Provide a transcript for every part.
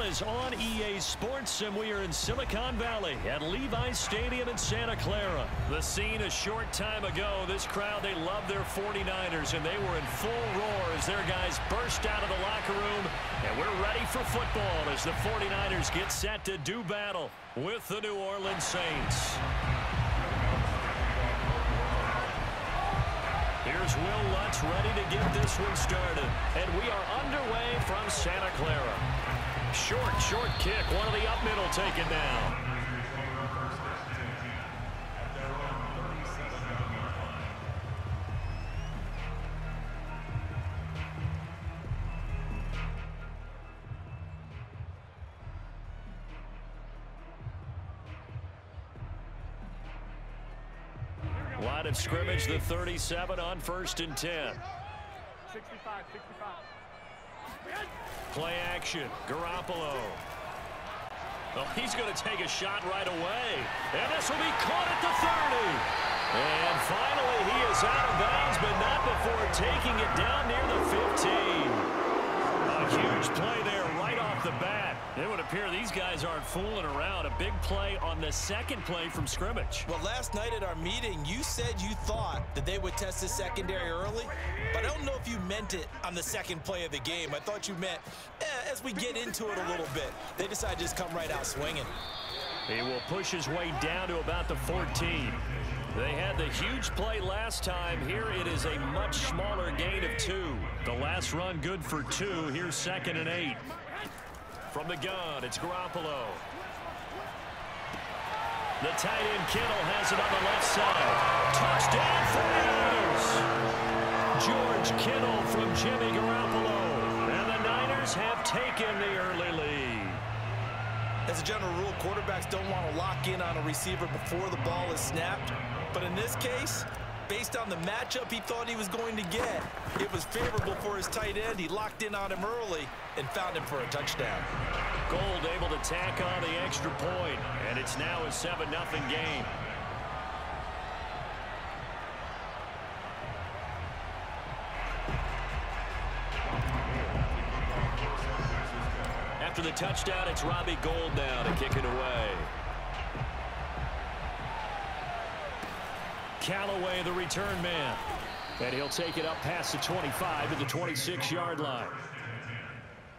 is on EA Sports, and we are in Silicon Valley at Levi's Stadium in Santa Clara. The scene a short time ago. This crowd, they love their 49ers, and they were in full roar as their guys burst out of the locker room. And we're ready for football as the 49ers get set to do battle with the New Orleans Saints. Here's Will Lutz ready to get this one started. And we are underway from Santa Clara. Short kick. One of the up middle taken down. Line of scrimmage, the 37 on 1st and 10. 65. Play action. Garoppolo. Oh, he's going to take a shot right away. And this will be caught at the 30. And finally, he is out of bounds, but not before taking it down near the 15. A huge play there right off the bat. It would appear these guys aren't fooling around. A big play on the second play from scrimmage. Well, last night at our meeting, you said you thought that they would test the secondary early, but I don't know if you meant it on the second play of the game. I thought you meant as we get into it a little bit. They decided to just come right out swinging. He will push his way down to about the 14. They had the huge play last time. Here it is a much smaller gain of 2. The last run good for 2. Here's 2nd and 8. From the gun, it's Garoppolo. The tight end Kittle has it on the left side. Touchdown, 49ers! George Kittle from Jimmy Garoppolo. And the Niners have taken the early lead. As a general rule, quarterbacks don't want to lock in on a receiver before the ball is snapped. But in this case, based on the matchup he thought he was going to get, it was favorable for his tight end. He locked in on him early and found him for a touchdown. Gold able to tack on the extra point, and it's now a 7-0 game. After the touchdown, it's Robbie Gould now to kick it away. Callaway, the return man. And he'll take it up past the 25 to the 26-yard line.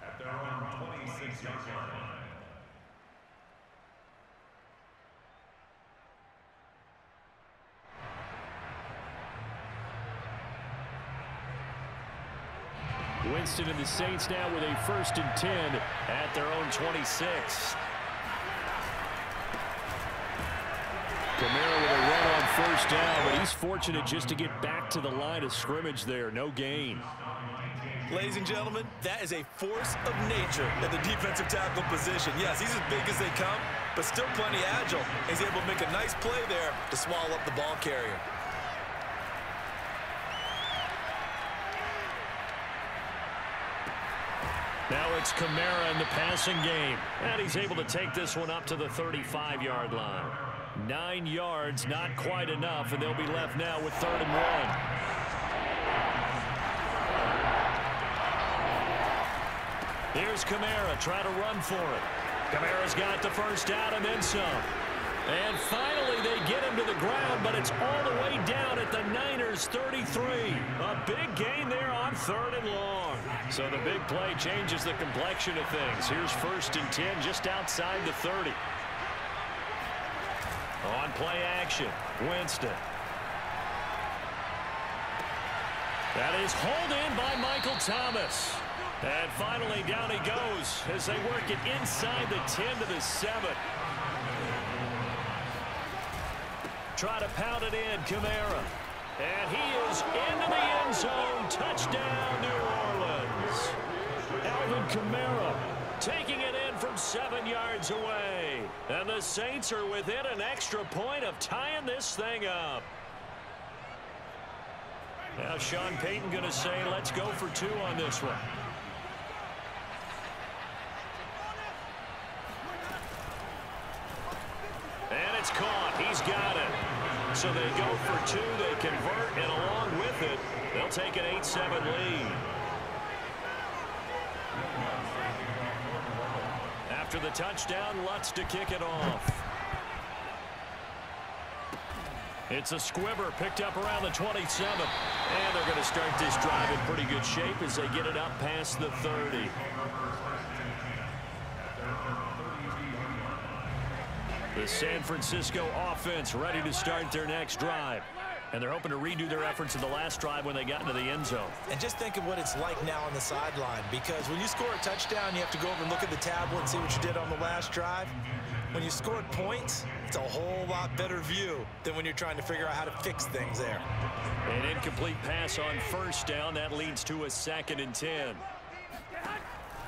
At their own 26-yard line. Winston and the Saints now with a 1st and 10 at their own 26. Kamara with a run on 1st down, but he's fortunate just to get back to the line of scrimmage there. No gain. Ladies and gentlemen, that is a force of nature at the defensive tackle position. Yes, he's as big as they come, but still plenty agile. He's able to make a nice play there to swallow up the ball carrier. Now it's Kamara in the passing game. And he's able to take this one up to the 35-yard line. 9 yards, not quite enough, and they'll be left now with 3rd and 1. Here's Kamara, try to run for it. Kamara's got the 1st down and then some. And finally they get him to the ground, but it's all the way down at the Niners' 33. A big gain there on 3rd and long. So the big play changes the complexion of things. Here's 1st and 10 just outside the 30. On play action, Winston. That is hauled in by Michael Thomas. And finally down he goes as they work it inside the 10 to the 7. Try to pound it in, Kamara. And he is into the end zone. Touchdown, New Orleans. Alvin Kamara taking it in from 7 yards away. And the Saints are within an extra point of tying this thing up. Now Sean Payton going to say, let's go for 2 on this one. And it's caught. He's got it. So they go for 2. They convert, and along with it, they'll take an 8-7 lead. After the touchdown, Lutz to kick it off. It's a squibber picked up around the 27. And they're going to start this drive in pretty good shape as they get it up past the 30. The San Francisco offense ready to start their next drive. And they're hoping to redo their efforts in the last drive when they got into the end zone. And just think of what it's like now on the sideline, because when you score a touchdown, you have to go over and look at the tablet and see what you did on the last drive. When you scored points, it's a whole lot better view than when you're trying to figure out how to fix things there. An incomplete pass on first down. That leads to a 2nd and 10.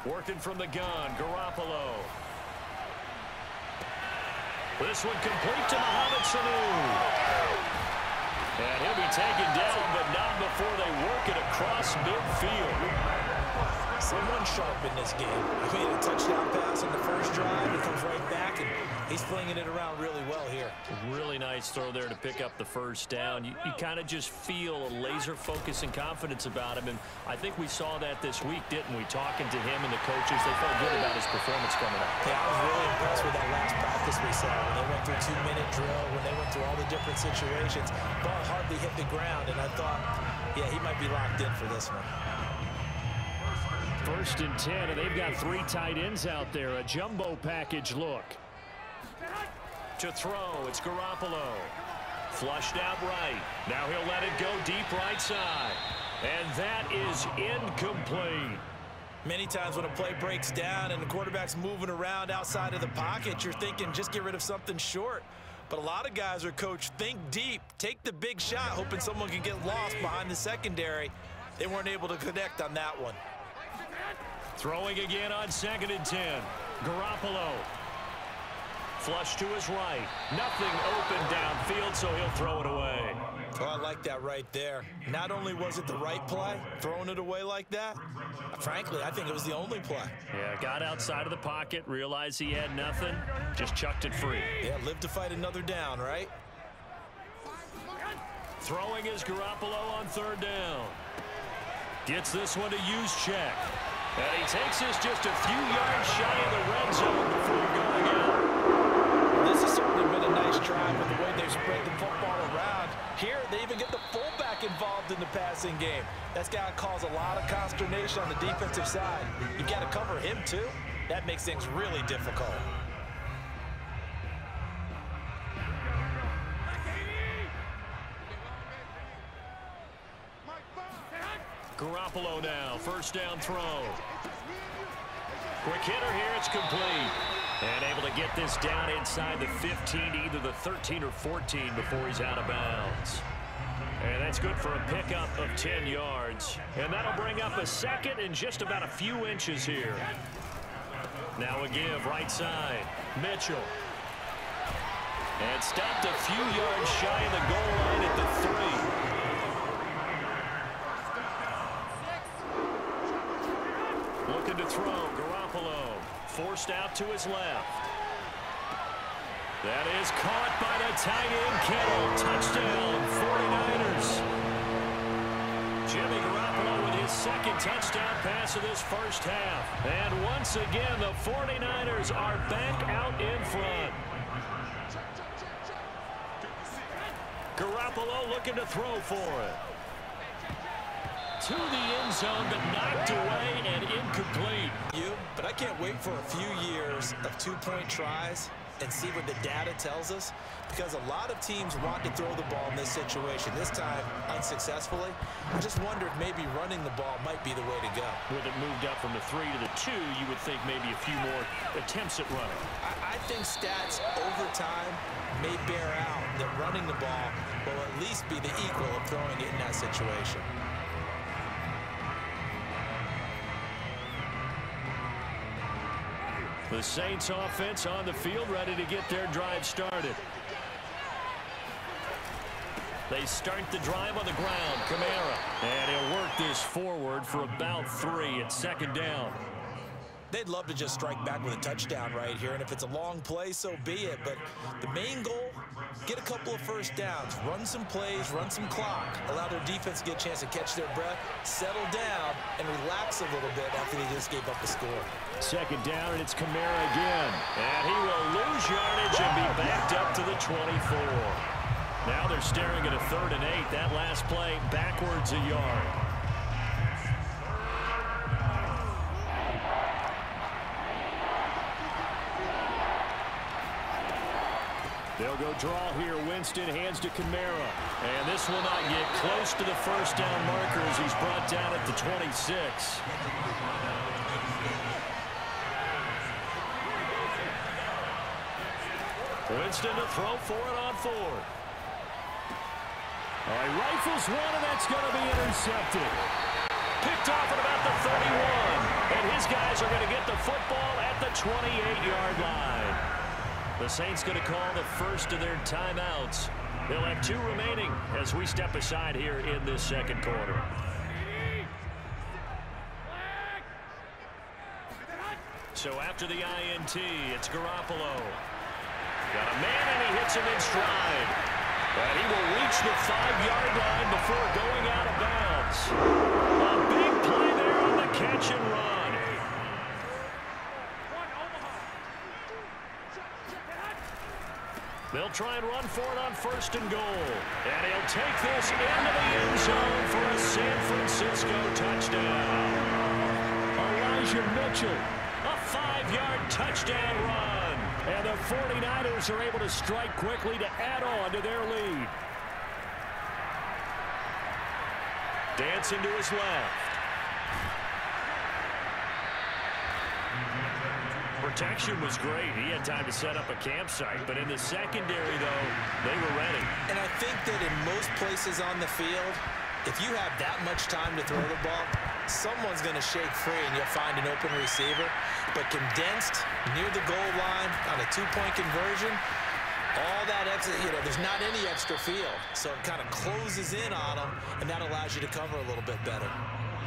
Working from the gun, Garoppolo. This one complete to Mohamed Sanu. And he'll be taken down, but not before they work it across midfield. Someone sharp in this game. He made a touchdown pass on the first drive. He comes right back, and he's flinging it around really well here. Really nice throw there to pick up the first down. You kind of just feel a laser focus and confidence about him, and I think we saw that this week, didn't we? Talking to him and the coaches, they felt good about his performance coming up. Yeah, I was really impressed with that last practice we saw when they went through 2-minute drill, when they went through all the different situations. Ball hardly hit the ground, and I thought, yeah, he might be locked in for this one. 1st and 10, and they've got 3 tight ends out there. A jumbo package look. To throw, it's Garoppolo. Flushed out right. Now he'll let it go deep right side. And that is incomplete. Many times when a play breaks down and the quarterback's moving around outside of the pocket, you're thinking just get rid of something short. But a lot of guys are coached, think deep, take the big shot, hoping someone can get lost behind the secondary. They weren't able to connect on that one. Throwing again on 2nd and 10. Garoppolo. Flush to his right. Nothing open downfield, so he'll throw it away. Oh, I like that right there. Not only was it the right play, throwing it away like that, frankly, I think it was the only play. Yeah, got outside of the pocket, realized he had nothing, just chucked it free. Yeah, live to fight another down, right? Throwing is Garoppolo on 3rd down. Gets this one to Juszczyk. And he takes this just a few yards shy of the red zone before going out. This has certainly been a nice drive with the way they've spread the football around. Here, they even get the fullback involved in the passing game. That's got to cause a lot of consternation on the defensive side. You got to cover him, too. That makes things really difficult. Garoppolo now, 1st down throw. Quick hitter here, it's complete. And able to get this down inside the 15, either the 13 or 14 before he's out of bounds. And that's good for a pickup of 10 yards. And that'll bring up a 2nd and just about a few inches here. Now a give, right side, Mitchell. And stopped a few yards shy of the goal line at the 3. Looking to throw, Garoppolo. Forced out to his left. That is caught by the tight end, Kittle. Touchdown, 49ers. Jimmy Garoppolo with his 2nd touchdown pass of this first half. And once again, the 49ers are back out in front. Garoppolo looking to throw for it. To the end zone, but knocked away and incomplete. But I can't wait for a few years of 2-point tries and see what the data tells us, because a lot of teams want to throw the ball in this situation, this time unsuccessfully. I just wonder if maybe running the ball might be the way to go. With it moved up from the 3 to the 2, you would think maybe a few more attempts at running. I think stats over time may bear out that running the ball will at least be the equal of throwing it in that situation. The Saints offense on the field, ready to get their drive started. They start the drive on the ground. Kamara. And he'll work this forward for about 3 at 2nd down. They'd love to just strike back with a touchdown right here, and if it's a long play, so be it. But the main goal, get a couple of first downs, run some plays, run some clock, allow their defense to get a chance to catch their breath, settle down, and relax a little bit after they just gave up the score. Second down, and it's Kamara again. And he will lose yardage and be backed up to the 24. Now they're staring at a 3rd and 8. That last play, backwards a yard. They'll go draw here. Winston hands to Kamara. And this will not get close to the first down marker as he's brought down at the 26. Winston to throw for it on 4. He rifles one, and that's going to be intercepted. Picked off at about the 31. And his guys are going to get the football at the 28-yard line. The Saints going to call the first of their timeouts. They'll have 2 remaining as we step aside here in this second quarter. So after the INT, it's Garoppolo. Got a man, and he hits him in stride. And he will reach the 5-yard line before going out of bounds. A big play there on the catch and run. They'll try and run for it on 1st and goal. And he'll take this into the end zone for a San Francisco touchdown. Elijah Mitchell, a 5-yard touchdown run. And the 49ers are able to strike quickly to add on to their lead. Dancing to his left. Protection was great. He had time to set up a campsite. But in the secondary, though, they were ready. And I think that in most places on the field, if you have that much time to throw the ball, someone's going to shake free and you'll find an open receiver. But condensed near the goal line on a 2-point conversion, all that extra, there's not any extra field. So it kind of closes in on them, and that allows you to cover a little bit better.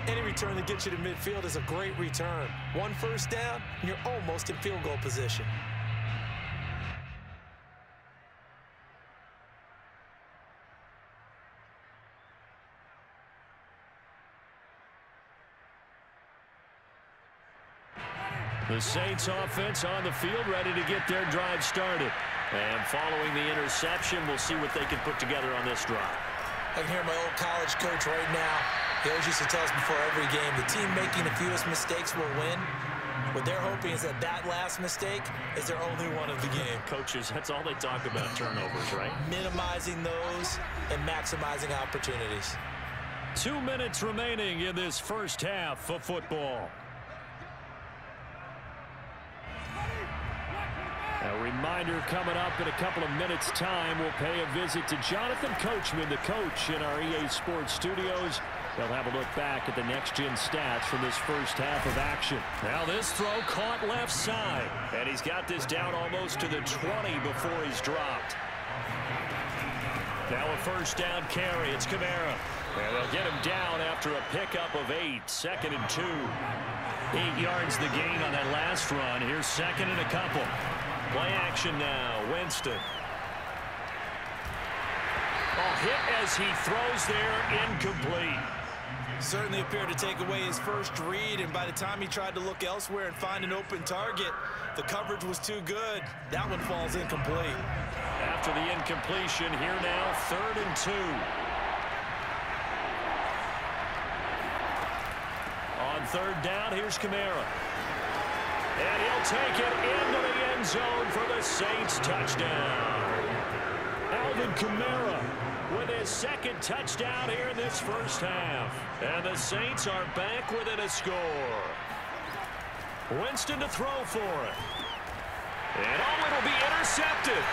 Any return that gets you to midfield is a great return. 1 first down, and you're almost in field goal position. The Saints offense on the field, ready to get their drive started. And following the interception, we'll see what they can put together on this drive. I can hear my old college coach right now. He always used to tell us before every game, the team making the fewest mistakes will win. What they're hoping is that that last mistake is their only one of the game. Coaches, that's all they talk about, turnovers, right? Minimizing those and maximizing opportunities. 2 minutes remaining in this first half of football. A reminder coming up in a couple of minutes' time. We'll pay a visit to Jonathan Coachman, the coach in our EA Sports studios. They'll have a look back at the next-gen stats from this first half of action. Now this throw caught left side. And he's got this down almost to the 20 before he's dropped. Now a first down carry. It's Kamara. And they'll get him down after a pickup of 8. 2nd and 2. 8 yards the gain on that last run. Here's 2nd and a couple. Play action now. Winston. Hit as he throws there, incomplete. Certainly appeared to take away his first read, and by the time he tried to look elsewhere and find an open target, the coverage was too good. That one falls incomplete. After the incompletion, here now, 3rd and 2. On 3rd down, here's Kamara. And he'll take it into the end zone for the Saints touchdown. Alvin Kamara with his 2nd touchdown here in this first half. And the Saints are back within a score. Winston to throw for it. And it'll be intercepted.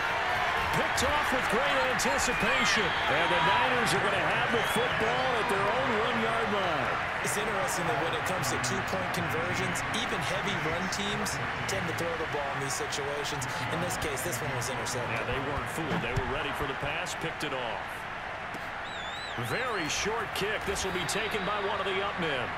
Picked off with great anticipation. And the Niners are going to have the football at their own 1-yard line. It's interesting that when it comes to 2-point conversions, even heavy run teams tend to throw the ball in these situations. In this case, this one was intercepted. Yeah, they weren't fooled. They were ready for the pass, picked it off. Very short kick. This will be taken by one of the up men.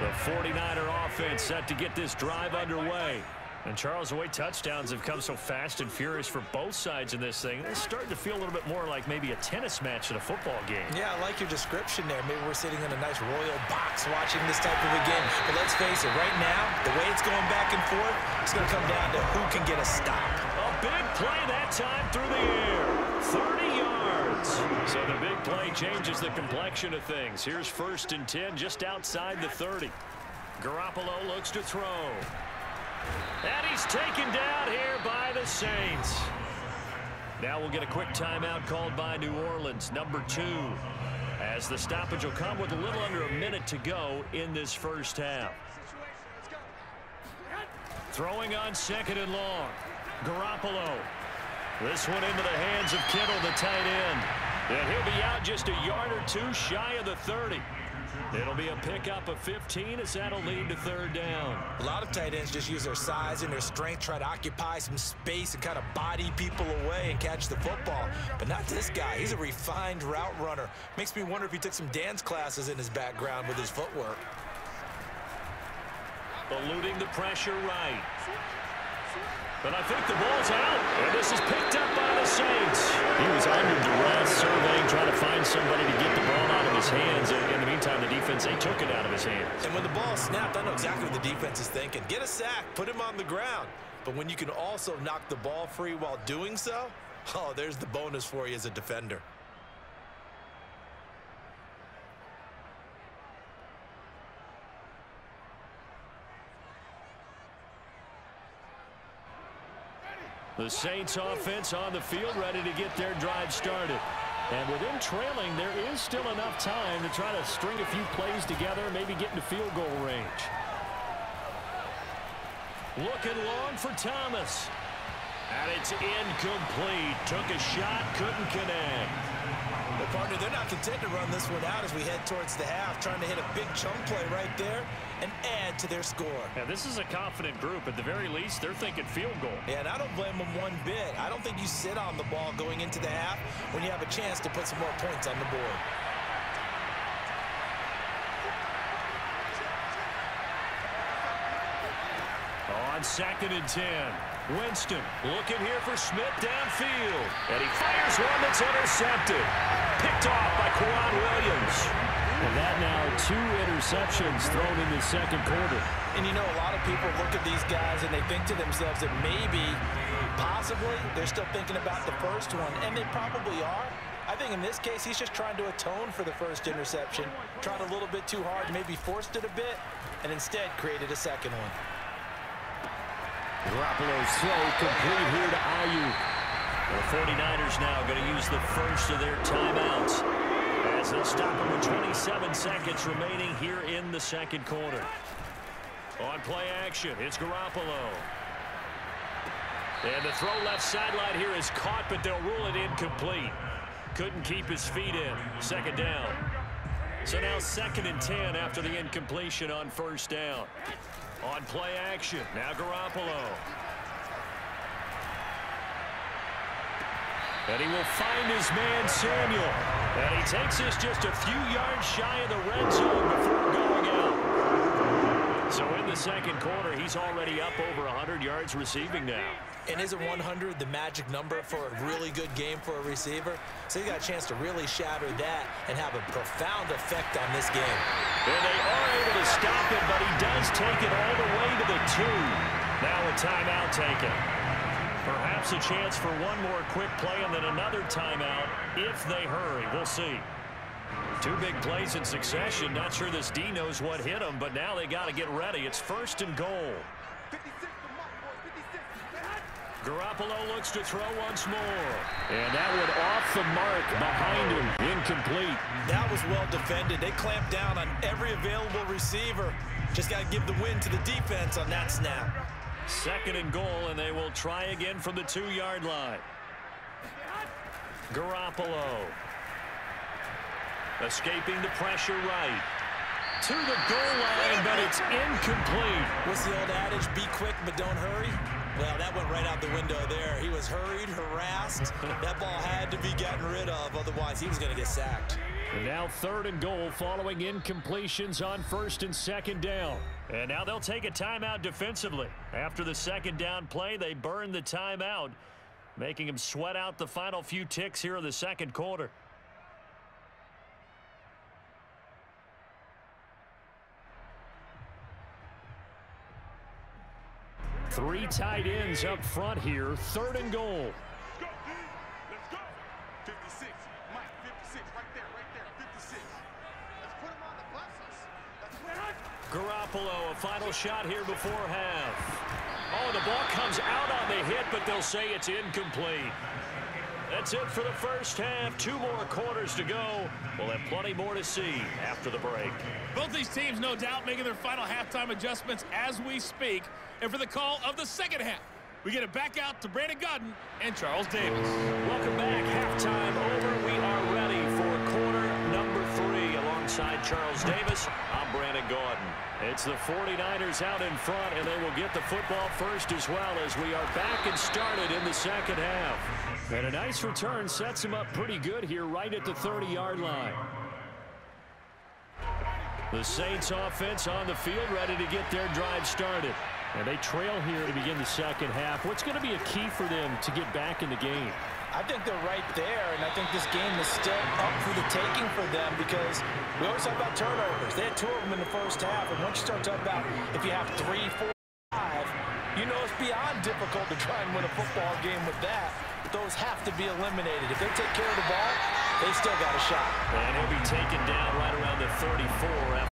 The 49er offense set to get this drive underway. And Charles, the way touchdowns have come so fast and furious for both sides in this thing, it's starting to feel a little bit more like maybe a tennis match in a football game. Yeah, I like your description there. Maybe we're sitting in a nice royal box watching this type of a game. But let's face it, right now, the way it's going back and forth, it's going to come down to who can get a stop. A big play that time through the air. 30 yards. So the big play changes the complexion of things. Here's 1st and 10 just outside the 30. Garoppolo looks to throw. And he's taken down here by the Saints. Now we'll get a quick timeout called by New Orleans, number 2, as the stoppage will come with a little under a minute to go in this first half. Throwing on 2nd and long. Garoppolo. This one into the hands of Kittle, the tight end. And he'll be out just a yard or 2 shy of the 30. It'll be a pickup of 15 as that'll lead to 3rd down. A lot of tight ends just use their size and their strength, try to occupy some space and kind of body people away and catch the football. But not this guy. He's a refined route runner. Makes me wonder if he took some dance classes in his background with his footwork. Eluding the pressure right. But I think the ball's out, and this is picked up by the Saints. He was under duress, surveying, trying to find somebody to get the ball out of his hands. And in the meantime, the defense, they took it out of his hands. And when the ball snapped, I know exactly what the defense is thinking. Get a sack, put him on the ground. But when you can also knock the ball free while doing so, oh, there's the bonus for you as a defender. The Saints offense on the field ready to get their drive started. And with them trailing, there is still enough time to try to string a few plays together, maybe get into field goal range. Looking long for Thomas. And it's incomplete. Took a shot, couldn't connect. Well, partner, they're not content to run this one out as we head towards the half, trying to hit a big chunk play right there and add to their score. Yeah, this is a confident group. At the very least, they're thinking field goal. Yeah, and I don't blame them one bit. I don't think you sit on the ball going into the half when you have a chance to put some more points on the board. On 2nd and 10. Winston looking here for Smith downfield. And he fires one that's intercepted. Picked off by Quad Williams. And that now 2 interceptions thrown in the second quarter. And you know, a lot of people look at these guys and they think to themselves that maybe, possibly, they're still thinking about the first one. And they probably are. I think in this case, he's just trying to atone for the first interception. Tried a little bit too hard, maybe forced it a bit, and instead created a second one. Garoppolo's throw complete here to Ayuk. The 49ers now going to use the first of their timeouts as they'll stop him with 27 seconds remaining here in the second quarter. On play action, it's Garoppolo. And the throw left sideline here is caught, but they'll rule it incomplete. Couldn't keep his feet in. 2nd down. So now 2nd and 10 after the incompletion on 1st down. On play action, now Garoppolo. And he will find his man Samuel. And he takes this just a few yards shy of the red zone before going out. So in the second quarter, he's already up over 100 yards receiving now. And isn't 100 the magic number for a really good game for a receiver? So you got a chance to really shatter that and have a profound effect on this game. And they are able to stop it, but he does take it all the way to the 2. Now a timeout taken. Perhaps a chance for one more quick play and then another timeout if they hurry. We'll see. 2 big plays in succession. Not sure this D knows what hit him, but now they got to get ready. It's 1st and goal. Garoppolo looks to throw once more. And that one off the mark behind him. Incomplete. That was well defended. They clamped down on every available receiver. Just got to give the win to the defense on that snap. 2nd and goal, and they will try again from the 2-yard line. Garoppolo. Escaping the pressure right. To the goal line, but it It's incomplete. What's the old adage? Be quick, but don't hurry. Well, that went right out the window there. He was hurried, harassed. That ball had to be gotten rid of, otherwise he was going to get sacked. And now 3rd and goal following incompletions on 1st and 2nd down. And now they'll take a timeout defensively. After the 2nd down play, they burn the timeout, making him sweat out the final few ticks here in the 2nd quarter. Three tight ends up front here. 3rd and goal. Let's go, D. Let's go. 56. Mike, 56. Right there. 56. Let's put him on the buses. Let's put him. Garoppolo, a final shot here before half. Oh, the ball comes out on the hit, but they'll say it's incomplete. That's it for the first half. 2 more quarters to go. We'll have plenty more to see after the break. Both these teams, no doubt, making their final halftime adjustments as we speak. And for the call of the 2nd half, we get it back out to Brandon Godden and Charles Davis. Welcome back. Halftime over. We are ready for quarter number 3. Alongside Charles Davis, I'm Brandon Godden. It's the 49ers out in front, and they will get the football first as well as we are back and started in the 2nd half. And a nice return sets him up pretty good here right at the 30-yard line. The Saints offense on the field ready to get their drive started. And they trail here to begin the 2nd half. What's going to be a key for them to get back in the game? I think they're right there, and I think this game is still up for the taking for them because we always talk about turnovers. They had 2 of them in the first half, and once you start talking about if you have 3, 4, 5, you know it's beyond difficult to try and win a football game with that. Those have to be eliminated. If they take care of the ball, they've still got a shot. And he'll be taken down right around the 34 after.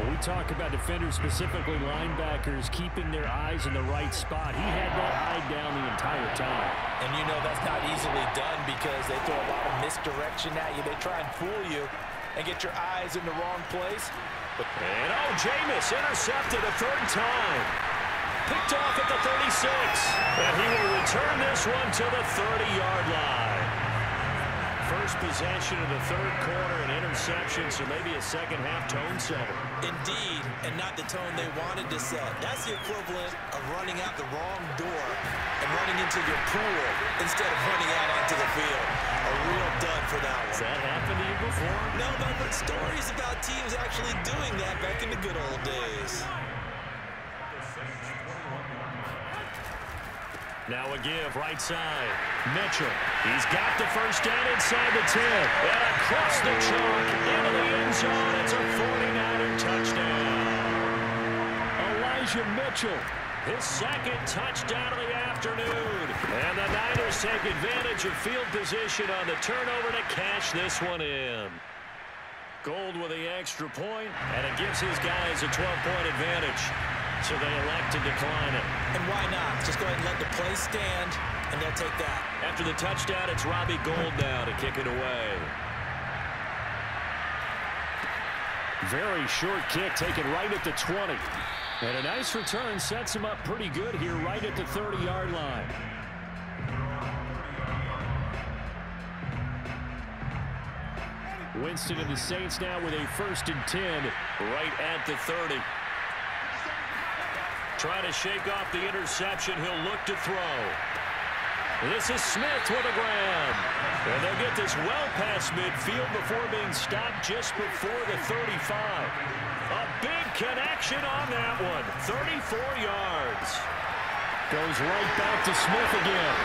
We talk about defenders, specifically linebackers, keeping their eyes in the right spot. He had that eye down the entire time. And you know that's not easily done because they throw a lot of misdirection at you. They try and fool you and get your eyes in the wrong place. And Jameis intercepted a 3rd time. Picked off at the 36. And he will return this one to the 30-yard line. First possession of the 3rd quarter, an interception, so maybe a 2nd half tone setter. Indeed, and not the tone they wanted to set. That's the equivalent of running out the wrong door and running into your pool instead of running out onto the field. A real dud for that one. Has that happened to you before? No, but I've heard stories about teams actually doing that back in the good old days. Now a give, right side. Mitchell. He's got the first down inside the 10. And across the chalk into the end zone. It's a 49er touchdown. Elijah Mitchell, his 2nd touchdown of the afternoon. And the Niners take advantage of field position on the turnover to cash this one in. Gold with the extra point, and it gives his guys a 12-point advantage. So they elect to decline it. And why not? Just go ahead and let the play stand, and they'll take that. After the touchdown, it's Robbie Gould now to kick it away. Very short kick taken right at the 20. And a nice return sets him up pretty good here right at the 30-yard line. Winston and the Saints now with a 1st and 10 right at the 30. Trying to shake off the interception. He'll look to throw. This is Smith with a grab. And they'll get this well past midfield before being stopped just before the 35. A big connection on that one. 34 yards. Goes right back to Smith again.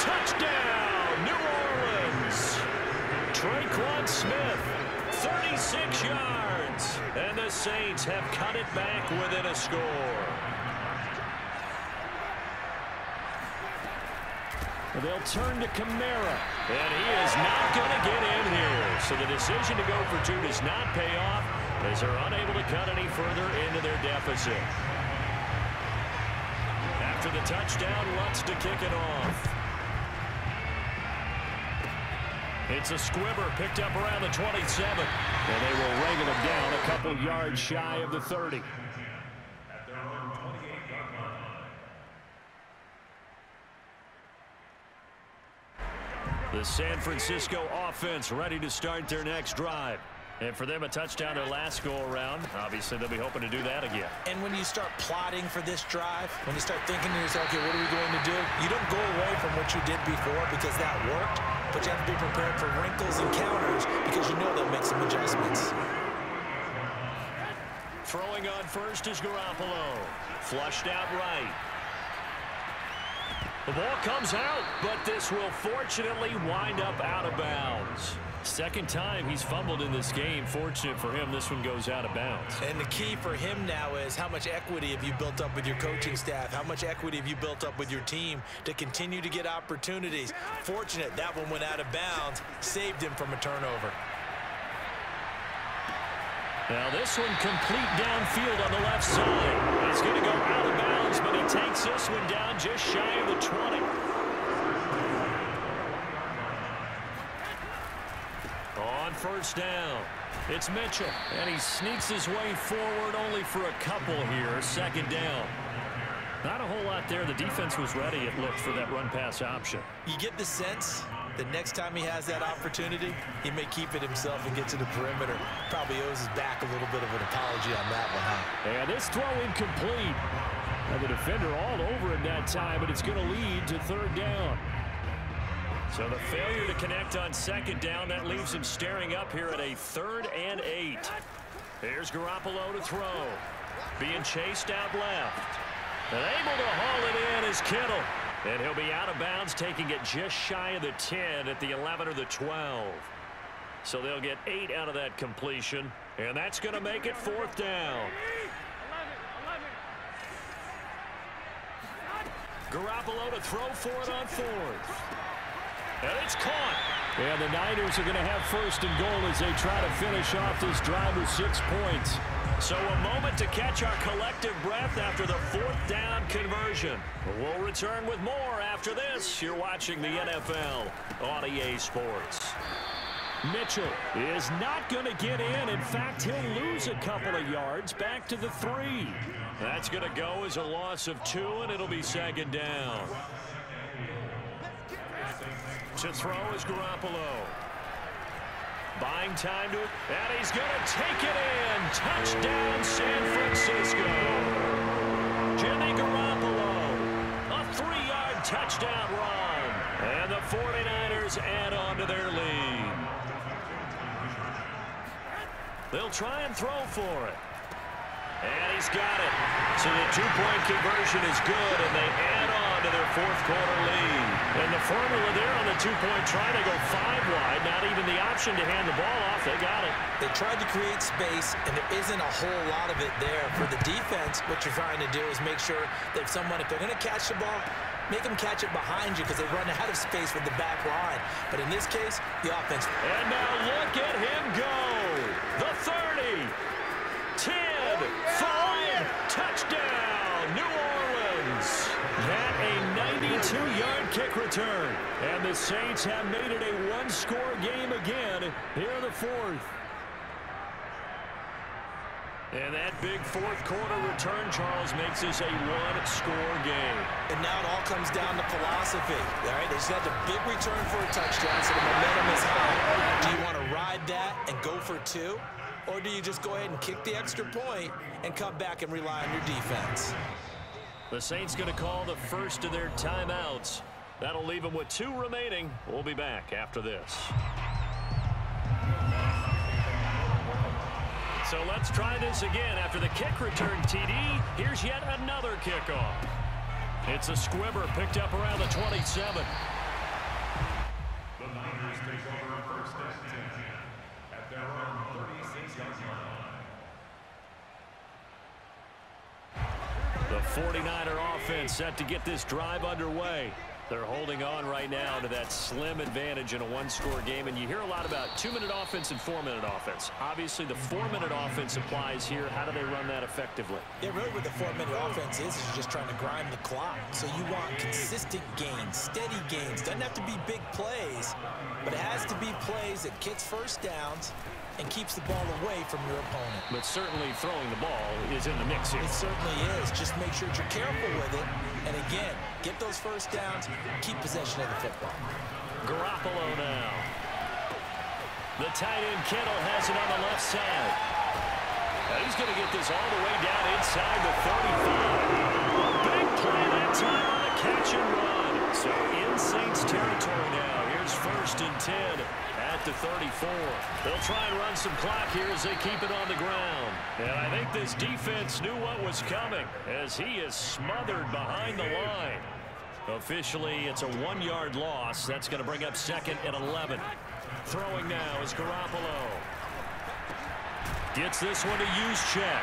Touchdown, New Orleans. Traquan Smith, 36 yards. And the Saints have cut it back within a score. They'll turn to Kamara, and he is not going to get in here. So the decision to go for 2 does not pay off as they're unable to cut any further into their deficit. After the touchdown, Lutz to kick it off. It's a squibber picked up around the 27, and they will wrangle him down a couple yards shy of the 30. The San Francisco offense ready to start their next drive. And for them, a touchdown their last go-around. Obviously, they'll be hoping to do that again. And when you start plotting for this drive, when you start thinking to yourself, okay, what are we going to do? You don't go away from what you did before because that worked, but you have to be prepared for wrinkles and counters because you know they'll make some adjustments. Throwing on first is Garoppolo. Flushed out right. The ball comes out, but this will fortunately wind up out of bounds. Second time he's fumbled in this game. Fortunate for him, this one goes out of bounds. And the key for him now is how much equity have you built up with your coaching staff? How much equity have you built up with your team to continue to get opportunities? Fortunate that one went out of bounds, saved him from a turnover. Now this one complete downfield on the left side. It's going to go out of bounds, but he takes this one down just shy of the 20. On first down, it's Mitchell, and he sneaks his way forward only for a couple here. Second down. Not a whole lot there. The defense was ready, it looked, for that run-pass option. You get the sense that next time he has that opportunity, he may keep it himself and get to the perimeter. Probably owes his back a little bit of an apology on that one, huh? And this throw incomplete. And the defender all over it that time, but it's going to lead to third down. So the failure to connect on second down, that leaves him staring up here at a 3rd and 8. Here's Garoppolo to throw. Being chased out left. And able to haul it in is Kittle. And he'll be out of bounds, taking it just shy of the 10 at the 11 or the 12. So they'll get 8 out of that completion. And that's going to make it 4th down. Garoppolo to throw for it on 4th. And it's caught. And the Niners are going to have 1st and goal as they try to finish off this drive with 6 points. So a moment to catch our collective breath after the 4th down conversion. We'll return with more after this. You're watching the NFL on EA Sports. Mitchell is not going to get in. In fact, he'll lose a couple of yards back to the 3. That's going to go as a loss of 2, and it'll be 2nd down. To throw is Garoppolo. Buying time to it, and he's going to take it in. Touchdown, San Francisco. Jimmy Garoppolo, a 3-yard touchdown run. And the 49ers add on to their lead. They'll try and throw for it. And he's got it. So the 2-point conversion is good, and they add on to their 4th quarter lead. And the formula there on the 2-point try to go 5 wide. Not even the option to hand the ball off. They got it. They tried to create space, and there isn't a whole lot of it there. For the defense, what you're trying to do is make sure that someone, if they're going to catch the ball, make them catch it behind you because they run out of space with the back line. But in this case, the offense. And now look at him go. The 30. 10, 5, touchdown, New Orleans. That a 92-yard kick return. And the Saints have made it a 1-score game again here in the 4th. And that big 4th quarter return, Charles, makes this a 1-score game. And now it all comes down to philosophy. All right, they just had a big return for a touchdown, so the momentum is high. Do you want to ride that and go for 2? Or do you just go ahead and kick the extra point and come back and rely on your defense? The Saints going to call the first of their timeouts. That'll leave them with 2 remaining. We'll be back after this. So let's try this again. After the kick return TD, here's yet another kickoff. It's a squibber picked up around the 27. The Niners take over 1st and 10 at their own 36-yard line. The 49er offense set to get this drive underway. They're holding on right now to that slim advantage in a 1-score game. And you hear a lot about 2-minute offense and 4-minute offense. Obviously, the 4-minute offense applies here. How do they run that effectively? Yeah, really what the 4-minute offense is you're just trying to grind the clock. So you want consistent gains, steady gains. Doesn't have to be big plays, but it has to be plays that gets first downs and keeps the ball away from your opponent. But certainly throwing the ball is in the mix here. It certainly is. Just make sure that you're careful with it. And again, get those first downs, keep possession of the football. Garoppolo now. The tight end Kittle has it on the left side. And he's going to get this all the way down inside the 35. A big play that time on the catch and run. So in Saints territory now. Here's 1st and 10 at the 34. They'll try and run some clock here as they keep it on the ground. And I think this defense knew what was coming as he is smothered behind the line. Officially, it's a 1-yard loss. That's going to bring up 2nd and 11. Throwing now is Garoppolo. Gets this one to Juszczyk.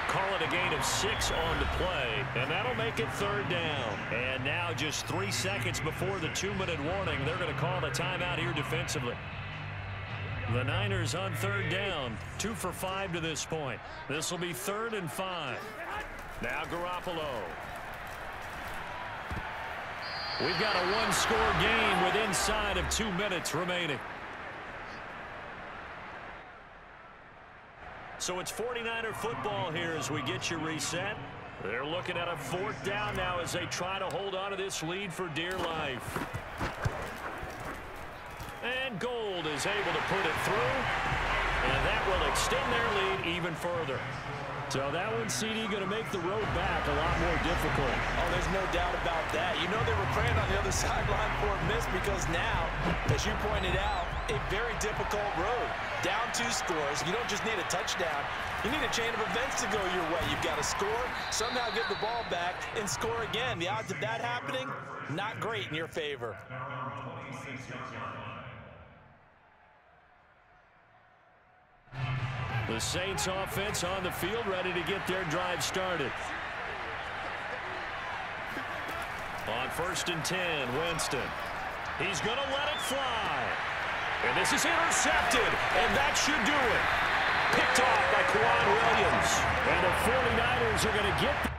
Call it a gain of 6 on the play, and that'll make it 3rd down. And now just 3 seconds before the 2-minute warning, they're going to call the timeout here defensively. The Niners on 3rd down, 2 for 5 to this point. This will be 3rd and 5. Now Garoppolo. We've got a 1-score game with inside of 2 minutes remaining. So it's 49er football here as we get you reset. They're looking at a 4th down now as they try to hold on to this lead for dear life. And Gold is able to put it through. And that will extend their lead even further. So that one, CD, going to make the road back a lot more difficult. Oh, there's no doubt about that. You know they were praying on the other sideline for a miss because now, as you pointed out, a very difficult road. Down 2 scores. You don't just need a touchdown. You need a chain of events to go your way. You've got to score, somehow get the ball back, and score again. The odds of that happening, not great in your favor. The Saints offense on the field, ready to get their drive started. On 1st and 10, Winston. He's going to let it fly. And this is intercepted, and that should do it. Picked off by Kwan Williams. And the 49ers are going to get